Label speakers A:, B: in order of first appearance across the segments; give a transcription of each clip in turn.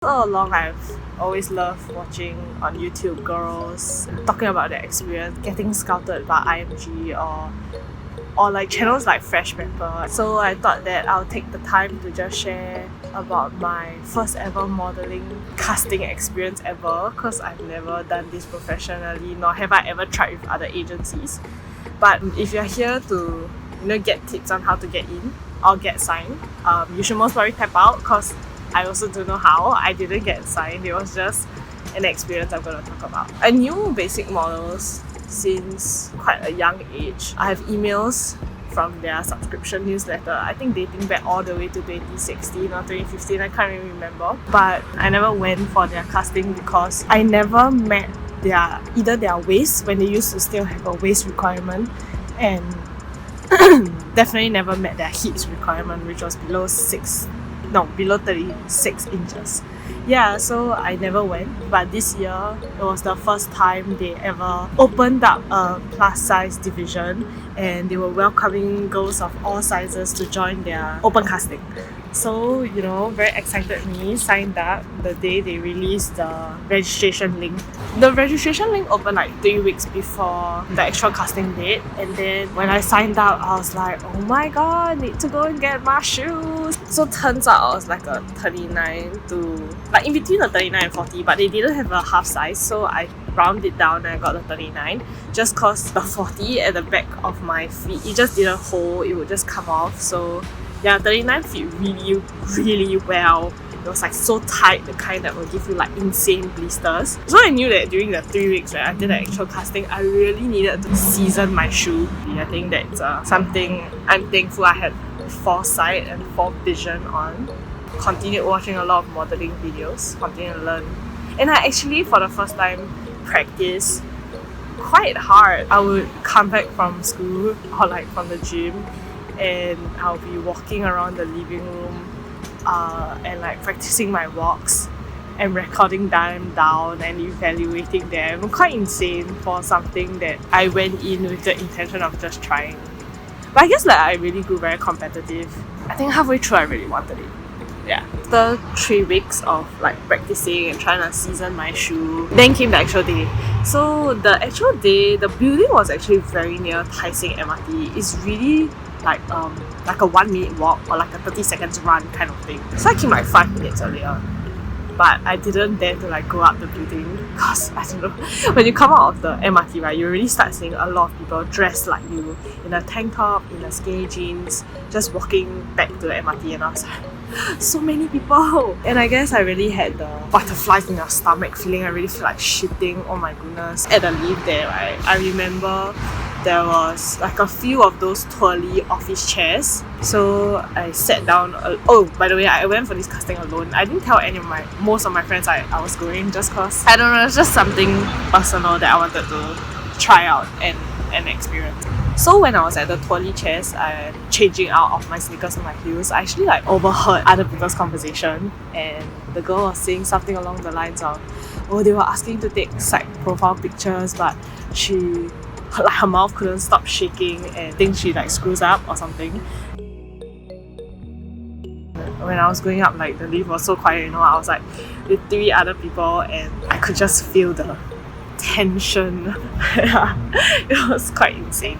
A: All along, I've always loved watching on YouTube girls talking about their experience getting scouted by IMG or like channels like Fresh Pepper. So I thought that I'll take the time to just share about my first ever modeling casting experience ever, because I've never done this professionally, nor have I ever tried with other agencies. But if you're here to get tips on how to get in or get signed, you should most probably tap out, because I also don't know how. I didn't get signed. It was just an experience I'm going to talk about. I knew basic models since quite a young age. I have emails from their subscription newsletter, I think dating back all the way to 2016 or 2015, I can't really remember. But I never went for their casting because I never met either their waist, when they used to still have a waist requirement, and definitely never met their hips requirement, which was below 36 inches. Yeah, so I never went, but this year it was the first time they ever opened up a plus size division, and they were welcoming girls of all sizes to join their open casting. So, very excited me, signed up the day they released the registration link. The registration link opened like 3 weeks before the actual casting date, and then when I signed up, I was like, oh my god, need to go and get my shoes. So turns out I was like a 39 to, like in between the 39 and 40, but they didn't have a half size, so I rounded it down and I got the 39, just cause the 40 at the back of my feet, it just didn't hold, it would just come off. So yeah, 39 fit really, really well. It was like so tight, the kind that will give you like insane blisters. So I knew that during the 3 weeks I did the actual casting, I really needed to season my shoe. I think that's something I'm thankful I had foresight and forevision on. Continued watching a lot of modeling videos, continued to learn. And I actually, for the first time, practiced quite hard. I would come back from school or like from the gym, and I'll be walking around the living room and like practicing my walks and recording them down and evaluating them. Quite insane for something that I went in with the intention of just trying. But I guess like I really grew very competitive. I think halfway through I really wanted it. Yeah. After 3 weeks of like practicing and trying to season my shoe, then came the actual day. So the actual day, the building was actually very near Tai Seng MRT. It's really like a 1 minute walk or like a 30 seconds run kind of thing. So I came like 5 minutes earlier, but I didn't dare to like go up the building, because I don't know, when you come out of the MRT, right, you already start seeing a lot of people dressed like you, in a tank top, in a skinny jeans, just walking back to the MRT, and I was like, so many people. And I guess I really had the butterflies in your stomach feeling. I really feel like shitting. Oh my goodness. At the lift there, right, I remember there was like a few of those twirly office chairs. So I sat down. Oh, by the way, I went for this casting alone. I didn't tell most of my friends I was going, just cause I don't know, it's just something personal that I wanted to try out and experience. So when I was at the twirly chairs and changing out of my sneakers and my heels, I actually like overheard other people's conversation, and the girl was saying something along the lines of, oh, they were asking to take side profile pictures, but her mouth couldn't stop shaking and think she like screws up or something. When I was going up, like the lift was so quiet, I was like with 3 other people, and I could just feel the tension. It was quite insane.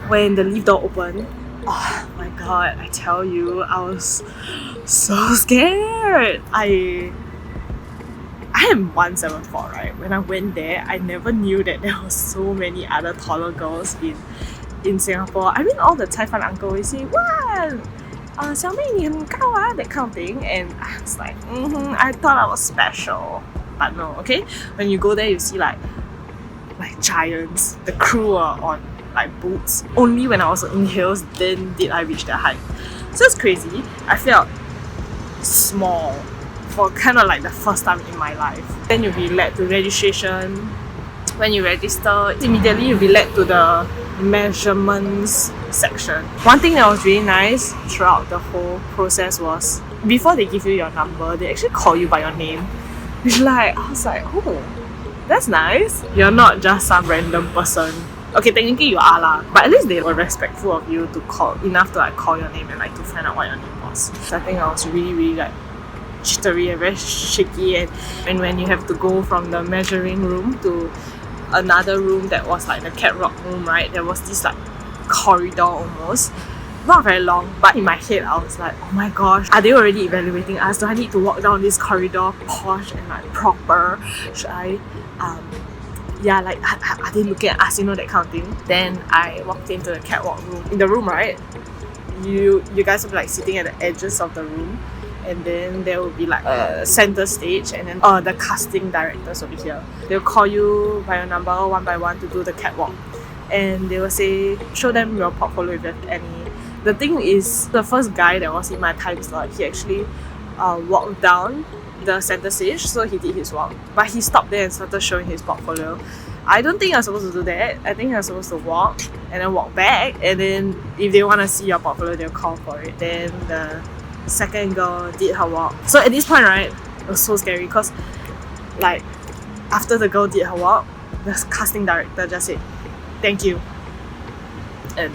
A: When the lift door opened, oh my god, I tell you, I was so scared. I am 174, right? When I went there, I never knew that there were so many other taller girls in Singapore. I mean, all the Cai Fan uncle always say, wow, 小妹你很高啊, that kind of thing, and I was like, I thought I was special, but no. Okay, when you go there, you see like giants. The crew are on like boots. Only when I was in heels, then did I reach that height. So it's crazy. I felt small for kind of like the first time in my life. Then you'll be led to registration. When you register, immediately you'll be led to the measurements section. One thing that was really nice throughout the whole process was, before they give you your number, they actually call you by your name. Which I was like, oh, that's nice. You're not just some random person. Okay, technically you are lah, but at least they were respectful of you to call enough to like call your name and like to find out what your name was. So I think I was really, really like jittery and very shaky, and when you have to go from the measuring room to another room that was like the catwalk room, right, there was this like corridor almost, not very long, but in my head I was like, oh my gosh, are they already evaluating us? Do I need to walk down this corridor posh and like proper? Should I yeah, like are they looking at us, you know, that kind of thing. Then I walked into the catwalk room. In the room, right, you guys will be like sitting at the edges of the room, and then there will be like a center stage, and then the casting directors will be here. They'll call you by your number one by one to do the catwalk, and they will say, show them your portfolio if you have any. The thing is, the first guy that was in my time slot, he actually walked down the center stage, so he did his walk, but he stopped there and started showing his portfolio. I don't think you're supposed to do that. I think you're supposed to walk and then walk back, and then if they want to see your portfolio, they'll call for it. Then the second girl did her walk. So at this point, right, it was so scary because like after the girl did her walk, the casting director just said thank you, and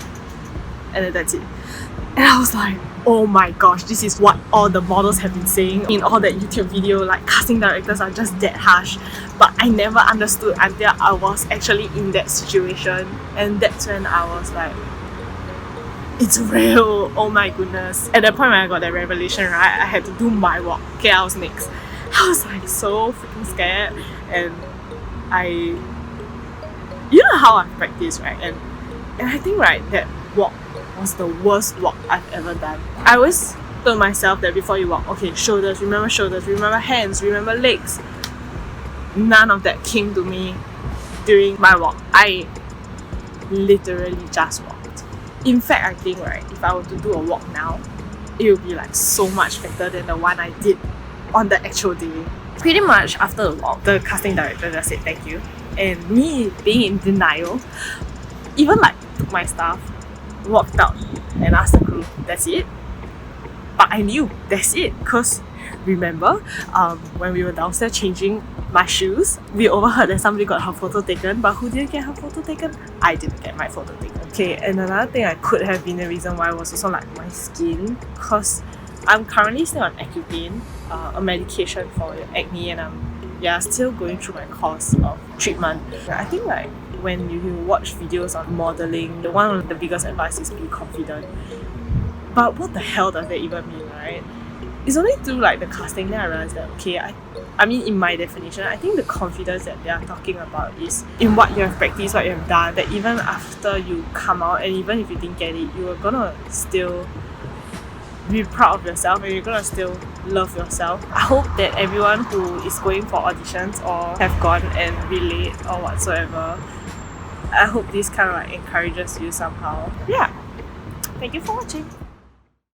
A: then that's it. And I was like, oh my gosh, this is what all the models have been saying in all that YouTube video, like casting directors are just that harsh. But I never understood until I was actually in that situation, and that's when I was like, it's real, oh my goodness. At that point when I got that revelation, right, I had to do my walk. Okay, I was next. I was like so freaking scared, and you know how I practice, right, and I think, right, that walk was the worst walk I've ever done. I always told myself that before you walk, okay, shoulders, remember hands, remember legs. None of that came to me during my walk. I literally just walked. In fact, I think, right, if I were to do a walk now, it would be like so much better than the one I did on the actual day. Pretty much after the walk, the casting director just said thank you, and me being in denial, even like took my stuff, walked out and asked the crew, that's it? But I knew that's it, because remember when we were downstairs changing my shoes, we overheard that somebody got her photo taken, but who didn't get her photo taken? I didn't get my photo taken. Okay, and another thing I could have been the reason why was also like my skin, because I'm currently still on Accutane, a medication for acne, and I'm still going through my course of treatment. I think like when you watch videos on modeling, one of the biggest advice is be confident. But what the hell does that even mean, right? It's only through like the casting that I realized that, okay, I mean, in my definition, I think the confidence that they are talking about is in what you have practiced, what you have done, that even after you come out and even if you didn't get it, you are gonna still be proud of yourself and you're gonna still love yourself. I hope that everyone who is going for auditions or have gone and relate or whatsoever, I hope this kind of like encourages you somehow. Yeah. Thank you for watching.